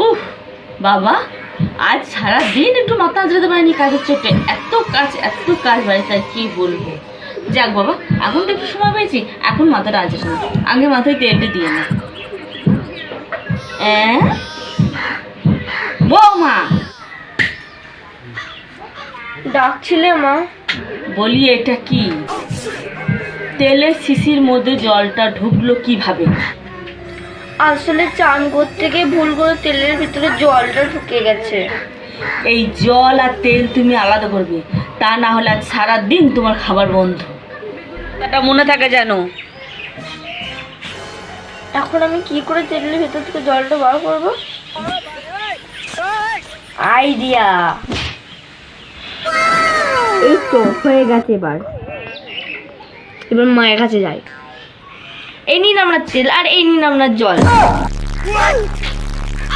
উফ বাবা, আজ সারাদিন একটু মাথা আঁচড়াতে পারিনি কাজের চোটে। এত কাজ বাড়িতে, আর কি বলবো। যাক বাবা, এখন তো একটু সময় পেয়েছি, এখন মাথাটা আঁচড়ে না, আগে মাথায় তেলটা দিয়ে না। বৌমা, ডাকছিলে মা? বলি এটা কি? তেলের শিশির মধ্যে জলটা ঢুকলো কিভাবে? আসলে চান করতে গিয়ে ভুল করে তেলের ভিতরে জলটা ঢুকে গেছে। এই জল আর তেল তুমি আলাদা করবে, তা না হলে আজ সারাদিন তোমার খাবার বন্ধ। এটা মনে থাকে যেন। এখন আমি কি করে তেলের ভিতর থেকে জলটা বার করবো? আইডিয়া! এই তো হয়ে গেছে। এবার মায়ের কাছে যাই। এই নিন আপনার তেল, আর এই নিন আপনার জল।